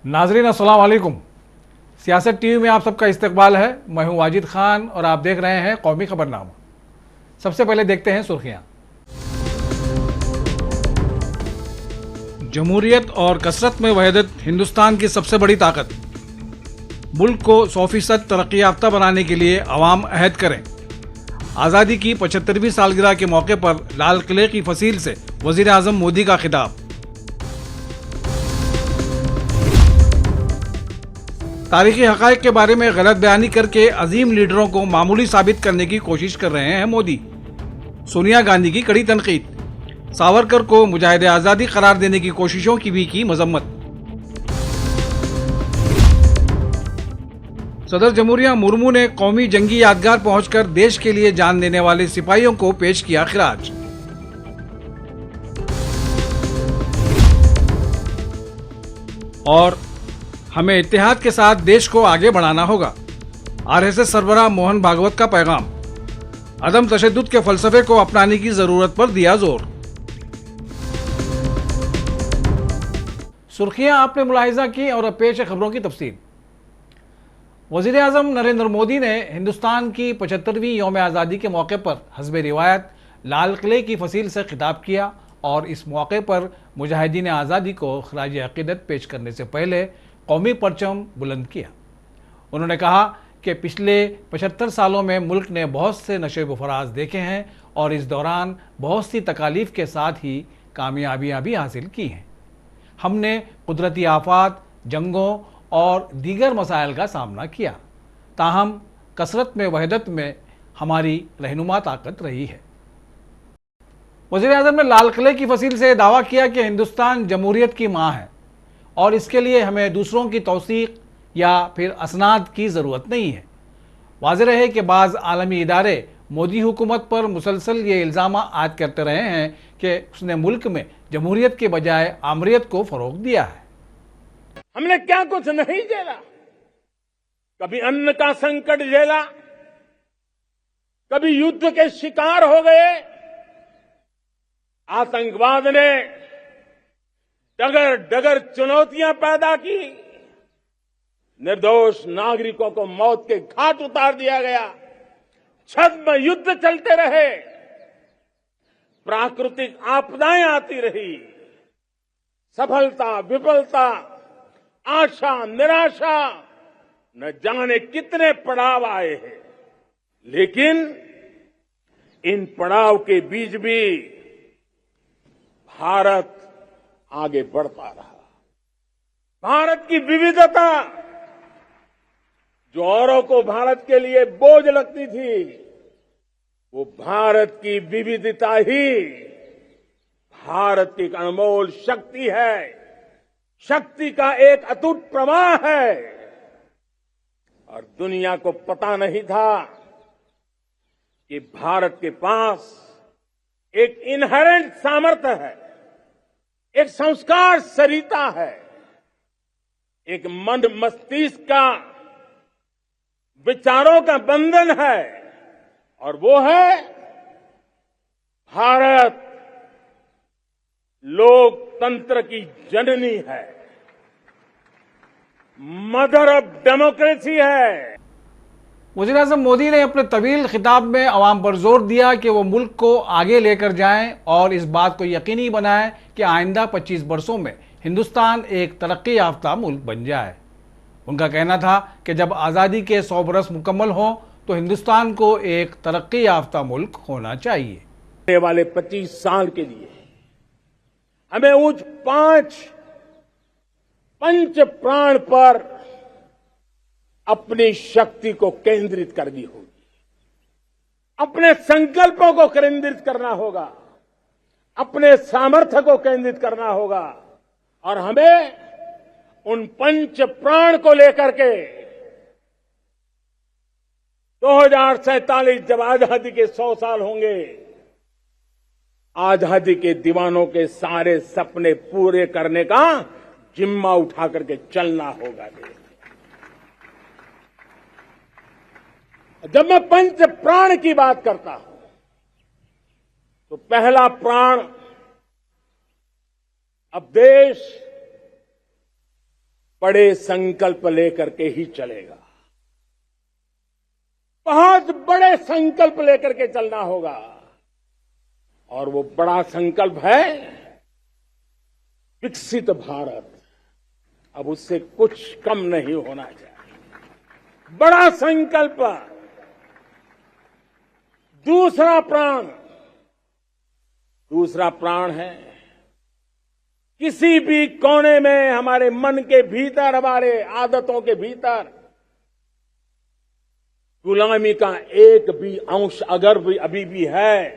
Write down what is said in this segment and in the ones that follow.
नाजरीन अस्सलाम वालेकुम। सियासत टीवी में आप सबका इस्तकबाल है। मैं हूं वाजिद खान और आप देख रहे हैं कौमी खबरनामा। सबसे पहले देखते हैं सुर्खियां। जमहूरियत और कसरत में वहदत हिंदुस्तान की सबसे बड़ी ताकत। मुल्क को 100% तरक्की याफ्ता बनाने के लिए अवाम अहद करें। आज़ादी की 75वीं सालगिरह के मौके पर लाल किले की फसील से वजीर आजम मोदी का खिताब। तारीखी हक़ाइक़ के बारे में गलत बयानी करके अजीम लीडरों को मामूली साबित करने की कोशिश कर रहे हैं मोदी। सोनिया गांधी की कड़ी तनकीद। सावरकर को मुजाहिद आज़ादी करार देने की कोशिशों की भी की मजम्मत। सदर जमहूरिया मुर्मू ने कौमी जंगी यादगार पहुंचकर देश के लिए जान देने वाले सिपाहियों को पेश किया खिराज। और हमें इत्तेहाद के साथ देश को आगे बढ़ाना होगा। आरएसएस सरबराह मोहन भागवत का पैगाम। अदम तशद्दुद के फलसफे को अपनाने की जरूरत पर दिया जोर। सुर्खियां आपने मुलाहिजा की और अब पेश है खबरों की तफसील। वजीर आजम नरेंद्र मोदी ने हिंदुस्तान की 75वीं यौम आज़ादी के मौके पर हस्ब रिवायत लाल किले की फसील से खिताब किया और इस मौके पर मुजाहिदीन आज़ादी को खराज अकीदत पेश करने से पहले कौमी परचम बुलंद किया। उन्होंने कहा कि पिछले 75 सालों में मुल्क ने बहुत से नशे व फराज देखे हैं और इस दौरान बहुत सी तकालीफ के साथ ही कामयाबियाँ भी हासिल की हैं। हमने कुदरती आफात, जंगों और दीगर मसाइल का सामना किया, ताहम कसरत में वहदत में हमारी रहनुमा ताकत रही है। वज़ीर आज़म ने लाल किले की फसील से दावा किया कि हिंदुस्तान जमहूरियत की माँ है और इसके लिए हमें दूसरों की तौसीक या फिर असनाद की ज़रूरत नहीं है। वाज़ेह है कि बाज़ आलमी इदारे मोदी हुकूमत पर मुसलसल ये इल्ज़ाम आयद करते रहे हैं कि उसने मुल्क में जमहूरियत के बजाय आमरियत को फ़रोग़ दिया है। हमने क्या कुछ नहीं झेला। कभी अन्न का संकट झेला, कभी युद्ध के शिकार हो गए। आतंकवाद ने डगर डगर चुनौतियां पैदा की। निर्दोष नागरिकों को मौत के घाट उतार दिया गया। छद्म युद्ध चलते रहे। प्राकृतिक आपदाएं आती रही। सफलता विफलता, आशा निराशा, न जाने कितने पड़ाव आए हैं, लेकिन इन पड़ाव के बीच भी भारत आगे बढ़ता रहा। भारत की विविधता, जो औरों को भारत के लिए बोझ लगती थी, वो भारत की विविधता ही भारत की एक अनमोल शक्ति है, शक्ति का एक अटूट प्रवाह है। और दुनिया को पता नहीं था कि भारत के पास एक इनहेरेंट सामर्थ्य है, एक संस्कार सरिता है, एक मन मस्तिष्क का विचारों का बंधन है, और वो है भारत लोकतंत्र की जननी है, मदर ऑफ डेमोक्रेसी है। वज़ीर आज़म मोदी ने अपने तवील खिताब में अवाम पर जोर दिया कि वो मुल्क को आगे लेकर जाएं और इस बात को यकीनी बनाएं कि आइंदा 25 वर्षों में हिंदुस्तान एक तरक्की याफ्ता मुल्क बन जाए। उनका कहना था कि जब आज़ादी के 100 बरस मुकम्मल हों तो हिंदुस्तान को एक तरक्की याफ्ता मुल्क होना चाहिए। आने वाले 25 साल के लिए हमें उच्च पंच प्राण पर अपनी शक्ति को केंद्रित करनी होगी, अपने संकल्पों को केंद्रित करना होगा, अपने सामर्थ्य को केंद्रित करना होगा, और हमें उन पंच प्राण को लेकर के 2047 जब आजादी के 100 साल होंगे, आजादी के दीवानों के सारे सपने पूरे करने का जिम्मा उठा करके चलना होगा। जब मैं पंच प्राण की बात करता हूं तो पहला प्राण अब देश बड़े संकल्प लेकर के ही चलेगा। बहुत बड़े संकल्प लेकर के चलना होगा और वो बड़ा संकल्प है विकसित भारत। अब उससे कुछ कम नहीं होना चाहिए। बड़ा संकल्प। दूसरा प्राण है किसी भी कोने में हमारे मन के भीतर, हमारे आदतों के भीतर गुलामी का एक भी अंश अगर भी अभी भी है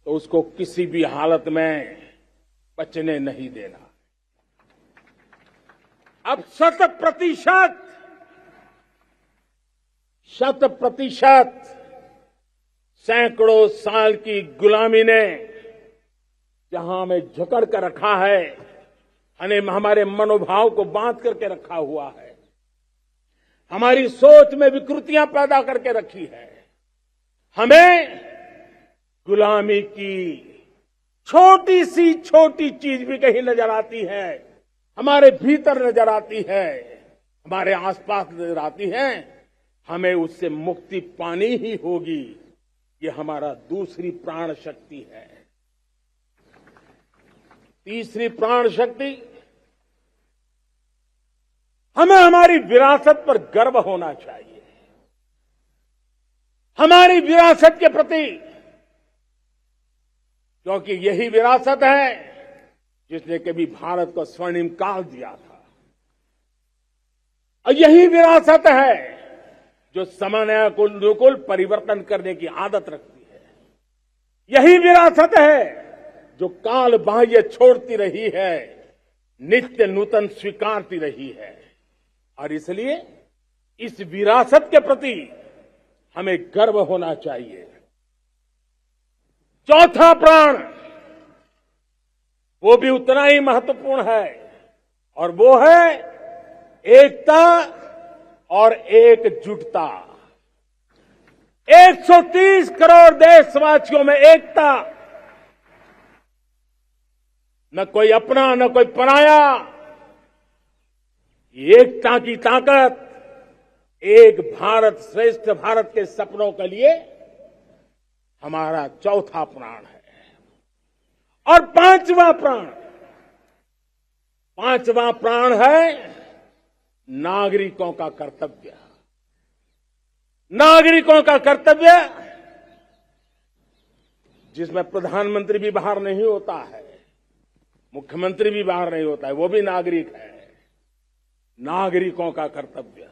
तो उसको किसी भी हालत में बचने नहीं देना। अब 100% सैकड़ों साल की गुलामी ने जहां हमें जकड़ कर रखा है, हमारे मनोभाव को बांध करके रखा हुआ है, हमारी सोच में विकृतियां पैदा करके रखी है, हमें गुलामी की छोटी सी छोटी चीज भी कहीं नजर आती है, हमारे भीतर नजर आती है, हमारे आसपास नजर आती है, हमें उससे मुक्ति पानी ही होगी। ये हमारा दूसरी प्राण शक्ति है। तीसरी प्राण शक्ति, हमें हमारी विरासत पर गर्व होना चाहिए। हमारी विरासत के प्रति, क्योंकि यही विरासत है जिसने कभी भारत को स्वर्णिम काल दिया था, और यही विरासत है जो समयानुकूल परिवर्तन करने की आदत रखती है। यही विरासत है जो काल बाह्य छोड़ती रही है, नित्य नूतन स्वीकारती रही है। और इसलिए इस विरासत के प्रति हमें गर्व होना चाहिए। चौथा प्राण, वो भी उतना ही महत्वपूर्ण है, और वो है एकता और एकजुटता। 130 करोड़ देशवासियों में एकता, न कोई अपना न कोई पराया। एकता की ताकत एक भारत श्रेष्ठ भारत के सपनों के लिए हमारा चौथा प्राण है। और पांचवा प्राण है नागरिकों का कर्तव्य। नागरिकों का कर्तव्य जिसमें प्रधानमंत्री भी बाहर नहीं होता है, मुख्यमंत्री भी बाहर नहीं होता है, वो भी नागरिक है। नागरिकों का कर्तव्य,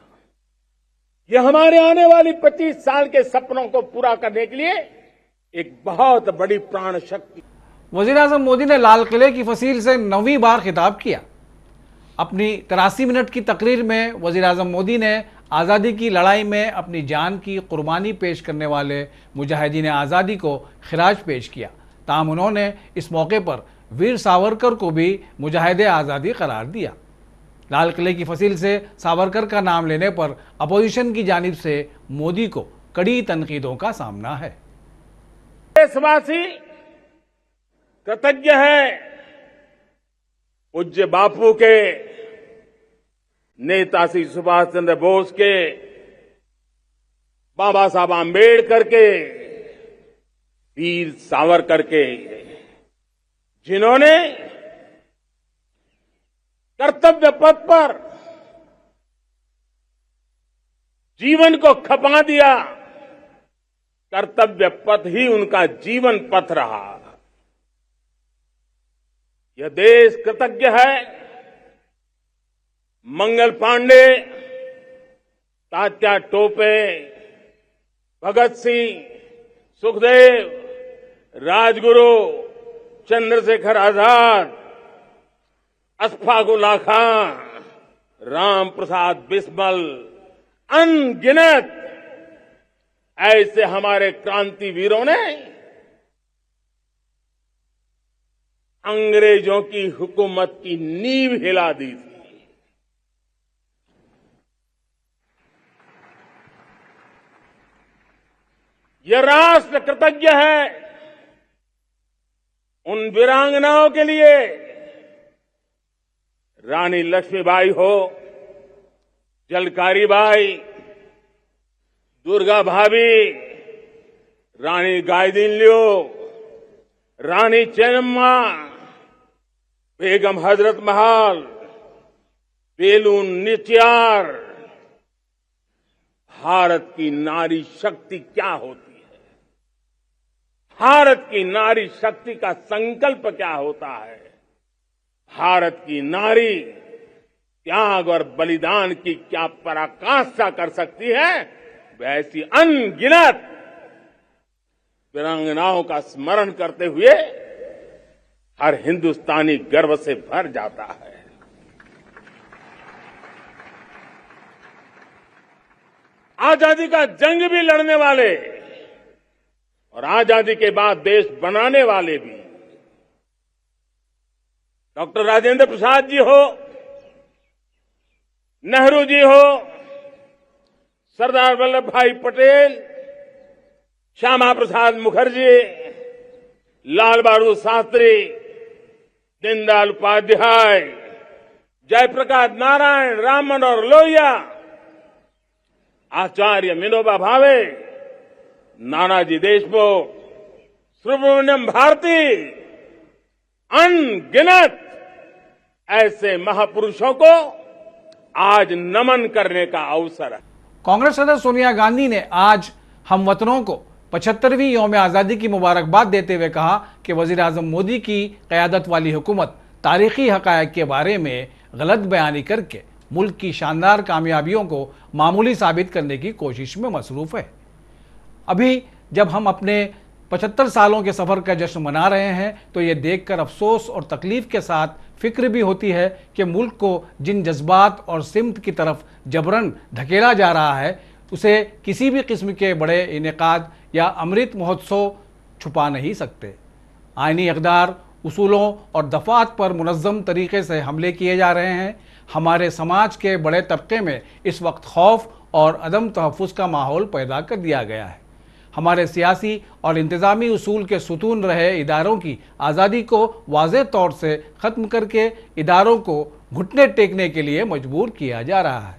यह हमारे आने वाली 25 साल के सपनों को पूरा करने के लिए एक बहुत बड़ी प्राण शक्ति। वजीर-ए-आज़म मोदी ने लाल किले की फसील से 9वीं बार खिताब किया। अपनी 83 मिनट की तकरीर में वजीर-ए-आज़म मोदी ने आज़ादी की लड़ाई में अपनी जान की कुर्बानी पेश करने वाले मुजाहिदीन आज़ादी को खिराज पेश किया। ताहम उन्होंने इस मौके पर वीर सावरकर को भी मुजाहिद आज़ादी करार दिया। लाल किले की फसील से सावरकर का नाम लेने पर अपोजिशन की जानिब से मोदी को कड़ी तनकीदों का सामना है। देशवासी कृतज्ञ है पूज्य बापू के, नेताजी सुभाष चंद्र बोस के, बाबा साहब आम्बेडकर के, वीर सावरकर के, जिन्होंने कर्तव्य पथ पर जीवन को खपा दिया। कर्तव्य पथ ही उनका जीवन पथ रहा। यह देश कृतज्ञ है मंगल पांडे, तात्या टोपे, भगत सिंह, सुखदेव, राजगुरु, चंद्रशेखर आजाद, अशफाक उल्लाह खां, राम प्रसाद बिस्मिल, अनगिनत ऐसे हमारे क्रांतिवीरों ने अंग्रेजों की हुकूमत की नींव हिला दी थी। यह राष्ट्र कृतज्ञ है उन वीरांगनाओं के लिए, रानी लक्ष्मीबाई हो, जलकारी बाई, दुर्गा भाभी, रानी गाइदिन्ल्यो, रानी चेन्नम्मा, बेगम हजरत महल, बेलू निचियार। भारत की नारी शक्ति क्या होती है, भारत की नारी शक्ति का संकल्प क्या होता है, भारत की नारी त्याग और बलिदान की क्या पराकाष्ठा कर सकती है, वैसी अनगिनत वीरांगनाओं का स्मरण करते हुए हर हिंदुस्तानी गर्व से भर जाता है। आजादी का जंग भी लड़ने वाले और आजादी के बाद देश बनाने वाले भी, डॉक्टर राजेंद्र प्रसाद जी हो, नेहरू जी हो, सरदार वल्लभ भाई पटेल, श्यामा प्रसाद मुखर्जी, लाल बहादुर शास्त्री, दीनदयाल उपाध्याय, जयप्रकाश नारायण, राम मनोहर लोहिया, आचार्य विनोबा भावे, नानाजी देशमुख, सुब्रमण्यम भारती, अनगिनत ऐसे महापुरुषों को आज नमन करने का अवसर है। कांग्रेस सदस्य सोनिया गांधी ने आज हमवतनों को 75वीं यौम आज़ादी की मुबारकबाद देते हुए कहा कि वजीर आजम मोदी की क़यादत वाली हुकूमत तारीखी हक़ाइक़ के बारे में गलत बयानी करके मुल्क की शानदार कामयाबियों को मामूली साबित करने की कोशिश में मसरूफ़ है। अभी जब हम अपने 75 सालों के सफ़र का जश्न मना रहे हैं तो ये देखकर अफसोस और तकलीफ़ के साथ फिक्र भी होती है कि मुल्क को जिन जज्बात और सिमत की तरफ जबरन धकेला जा रहा है उसे किसी भी किस्म के बड़े इनेकाद या अमृत महोत्सव छुपा नहीं सकते। आईनी इक़दार, उसूलों और दफ़ात पर मुनज़्ज़म तरीके से हमले किए जा रहे हैं। हमारे समाज के बड़े तबके में इस वक्त खौफ और अदम तहफ़्फ़ुज़ का माहौल पैदा कर दिया गया है। हमारे सियासी और इंतज़ामी उसूल के सुतून रहे इदारों की आज़ादी को वाज़ेह तौर से ख़त्म करके इदारों को घुटने टेकने के लिए मजबूर किया जा रहा है।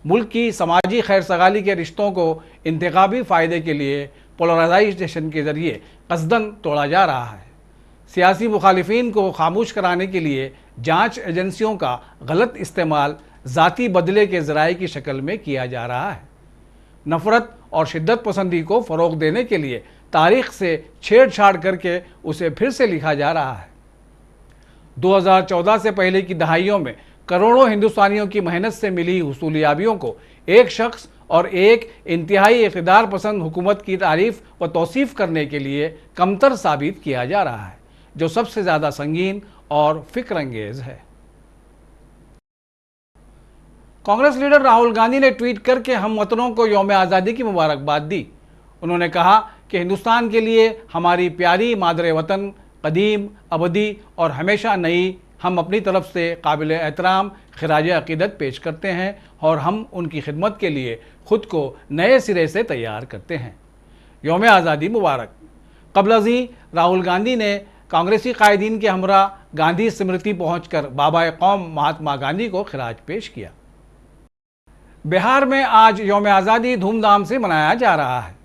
मुल्क की समाजी खैर सगाली के रिश्तों को इंतखाबी फ़ायदे के लिए पोलराइजेशन के ज़रिए क़स्दन तोड़ा जा रहा है। सियासी मुखालिफिन को खामोश कराने के लिए जांच एजेंसियों का गलत इस्तेमाल ज़ाती बदले के ज़राए की शक्ल में किया जा रहा है। नफ़रत और शिद्दत पसंदी को फ़रोग़ देने के लिए तारीख़ से छेड़छाड़ करके उसे फिर से लिखा जा रहा है। 2014 से पहले की दहाइयों में करोड़ों हिंदुस्तानियों की मेहनत से मिली हुसूलियाबियों को एक शख्स और एक इंतहाई इक़्तिदार पसंद हुकूमत की तारीफ़ व तौसीफ़ करने के लिए कमतर साबित किया जा रहा है, जो सबसे ज़्यादा संगीन और फ़िक्र अंगेज़ है। कांग्रेस लीडर राहुल गांधी ने ट्वीट करके हम वतनों को यौम आज़ादी की मुबारकबाद दी। उन्होंने कहा कि हिंदुस्तान के लिए हमारी प्यारी मादरे वतन कदीम, अबदी और हमेशा नई, हम अपनी तरफ से काबिल एहतराम खिराज अक़ीदत पेश करते हैं और हम उनकी खिदमत के लिए ख़ुद को नए सिरे से तैयार करते हैं। यौम आज़ादी मुबारक। क़ब्ल अज़ीं राहुल गांधी ने कांग्रेसी कायदीन के हमरा गांधी स्मृति पहुँचकर बाबा कौम महात्मा गांधी को खिराज पेश किया। बिहार में आज यौम आज़ादी धूमधाम से मनाया जा रहा है।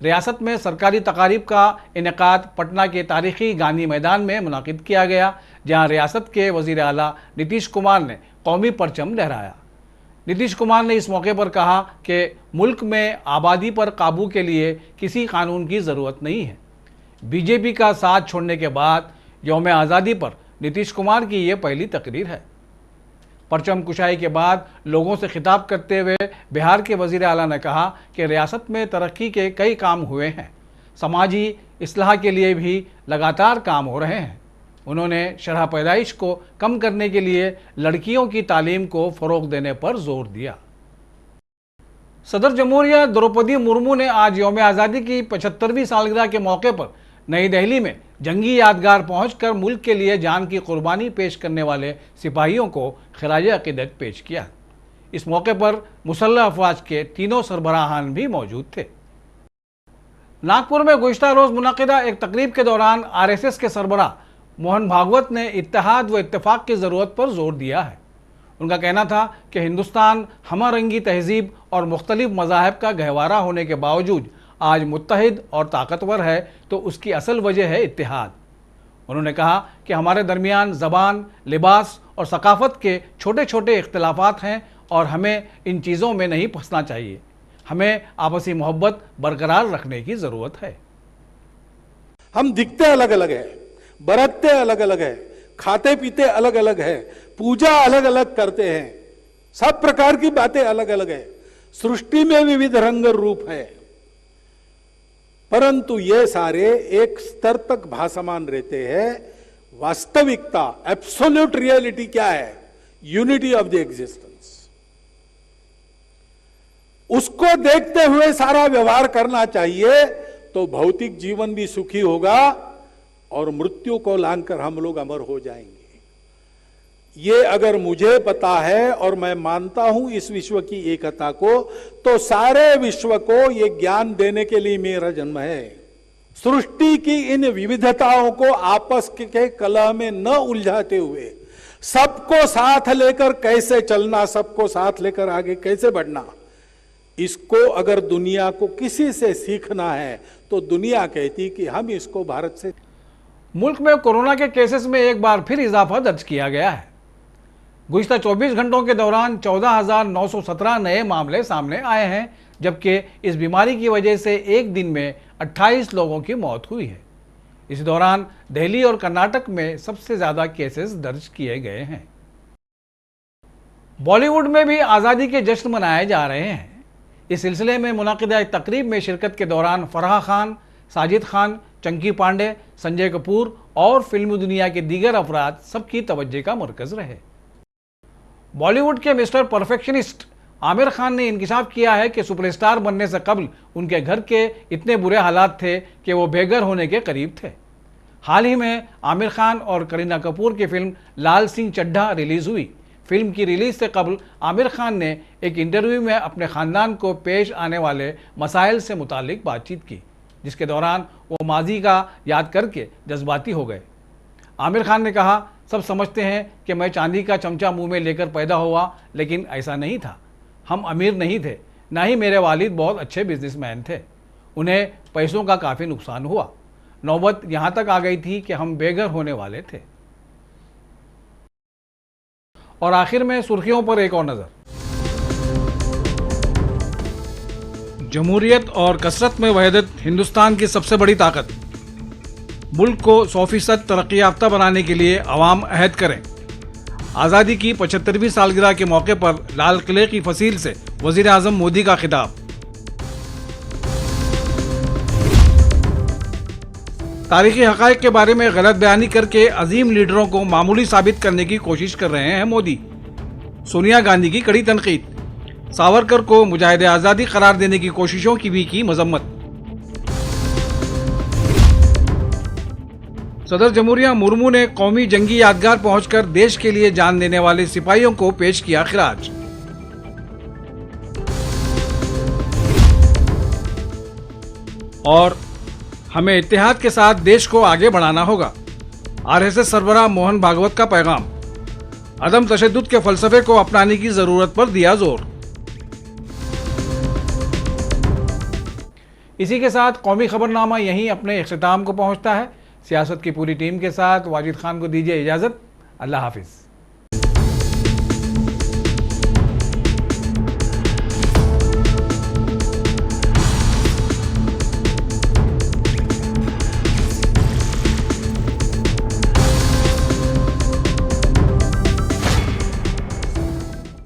रियासत में सरकारी तकारीब का इनेकाद पटना के तारीखी गांधी मैदान में मुनाकिद किया गया, जहां रियासत के वज़ीर आला नीतीश कुमार ने कौमी परचम लहराया। नीतीश कुमार ने इस मौके पर कहा कि मुल्क में आबादी पर काबू के लिए किसी कानून की ज़रूरत नहीं है। बीजेपी का साथ छोड़ने के बाद यौम आज़ादी पर नीतीश कुमार की ये पहली तकरीर है। परचम कुशाई के बाद लोगों से खिताब करते हुए बिहार के वज़ीर आला ने कहा कि रियासत में तरक्की के कई काम हुए हैं, समाजी इस्लाह के लिए भी लगातार काम हो रहे हैं। उन्होंने शरह पैदाइश को कम करने के लिए लड़कियों की तालीम को फ़रोग़ देने पर जोर दिया। सदर जमहूरिया द्रौपदी मुर्मू ने आज यौम आज़ादी की 75वीं सालगिरह के मौके पर नई दिल्ली में जंगी यादगार पहुंचकर मुल्क के लिए जान की कुर्बानी पेश करने वाले सिपाहियों को खिराज अक़ीदत पेश किया। इस मौके पर मुसल्लह अफवाज के तीनों सरबराहान भी मौजूद थे। नागपुर में गुज़िश्ता रोज़ मुनक़िदा एक तकरीब के दौरान RSS के सरबराह मोहन भागवत ने इत्तेहाद व इत्तेफाक की ज़रूरत पर जोर दिया है। उनका कहना था कि हिंदुस्तान हमरंगी तहजीब और मुख्तलिफ मज़ाहब का गहवारा होने के बावजूद आज मुत्तहिद और ताकतवर है, तो उसकी असल वजह है इत्तेहाद। उन्होंने कहा कि हमारे दरमियान ज़बान, लिबास और सकाफ़त के छोटे छोटे इख्तिलाफ़ात हैं और हमें इन चीज़ों में नहीं फंसना चाहिए। हमें आपसी मोहब्बत बरकरार रखने की ज़रूरत है। हम दिखते अलग अलग है, बरतते अलग अलग है, खाते पीते अलग अलग है, पूजा अलग अलग करते हैं, सब प्रकार की बातें अलग अलग है, सृष्टि में विविध रंग रूप है, परंतु ये सारे एक स्तर तक भासमान रहते हैं। वास्तविकता, एब्सोल्यूट रियलिटी क्या है? Unity of the existence. उसको देखते हुए सारा व्यवहार करना चाहिए, तो भौतिक जीवन भी सुखी होगा और मृत्यु को लांघकर हम लोग अमर हो जाएंगे। ये अगर मुझे पता है और मैं मानता हूं इस विश्व की एकता को, तो सारे विश्व को ये ज्ञान देने के लिए मेरा जन्म है। सृष्टि की इन विविधताओं को आपस के कलह में न उलझाते हुए सबको साथ लेकर कैसे चलना, सबको साथ लेकर आगे कैसे बढ़ना, इसको अगर दुनिया को किसी से सीखना है तो दुनिया कहती कि हम इसको भारत से। मुल्क में कोरोना के केसेस में एक बार फिर इजाफा दर्ज किया गया है। गुज़िश्ता 24 घंटों के दौरान 14,917 नए मामले सामने आए हैं, जबकि इस बीमारी की वजह से एक दिन में 28 लोगों की मौत हुई है। इस दौरान दिल्ली और कर्नाटक में सबसे ज़्यादा केसेस दर्ज किए गए हैं। बॉलीवुड में भी आज़ादी के जश्न मनाए जा रहे हैं। इस सिलसिले में मुनाकिदा एक तकरीब में शिरकत के दौरान फराह खान, साजिद खान, चंकी पांडे, संजय कपूर और फिल्मी दुनिया के दीगर अफराद सबकी तवज्जो का मरकज़ रहे। बॉलीवुड के मिस्टर परफेक्शनिस्ट आमिर खान ने इंकिशाफ किया है कि सुपरस्टार बनने से कबल उनके घर के इतने बुरे हालात थे कि वो बेघर होने के करीब थे। हाल ही में आमिर खान और करीना कपूर की फिल्म लाल सिंह चड्ढा रिलीज़ हुई। फिल्म की रिलीज से कबल आमिर खान ने एक इंटरव्यू में अपने ख़ानदान को पेश आने वाले मसाइल से मुतालिक बातचीत की, जिसके दौरान वो माजी का याद करके जज्बाती हो गए। आमिर खान ने कहा, सब समझते हैं कि मैं चांदी का चमचा मुंह में लेकर पैदा हुआ, लेकिन ऐसा नहीं था। हम अमीर नहीं थे, ना ही मेरे वालिद बहुत अच्छे बिजनेसमैन थे। उन्हें पैसों का काफ़ी नुकसान हुआ। नौबत यहाँ तक आ गई थी कि हम बेघर होने वाले थे। और आखिर में सुर्खियों पर एक और नज़र। जमहूरियत और कसरत में वहदत हिंदुस्तान की सबसे बड़ी ताकत। मुल्क को 100% तरक्की याफ्ता बनाने के लिए अवाम अहद करें। आज़ादी की 75वीं सालगिरह के मौके पर लाल किले की फसील से वज़ीर आज़म मोदी का खिताब। तारीखी हक़ाइक़ के बारे में गलत बयानी करके अजीम लीडरों को मामूली साबित करने की कोशिश कर रहे हैं मोदी। सोनिया गांधी की कड़ी तनकीद। सावरकर को मुजाहिद आज़ादी करार देने की कोशिशों की भी की मजम्मत। सदर जमहूरिया मुर्मू ने कौमी जंगी यादगार पहुंचकर देश के लिए जान देने वाले सिपाहियों को पेश किया खिराज। और हमें इत्तेहाद के साथ देश को आगे बढ़ाना होगा। आरएसएस सरबराह मोहन भागवत का पैगाम। अदम तशद्दुद के फलसफे को अपनाने की जरूरत पर दिया जोर। इसी के साथ कौमी खबरनामा यहीं अपने इख्तिताम को पहुंचता है। सियासत की पूरी टीम के साथ वाजिद खान को दीजिए इजाजत। अल्लाह हाफिज।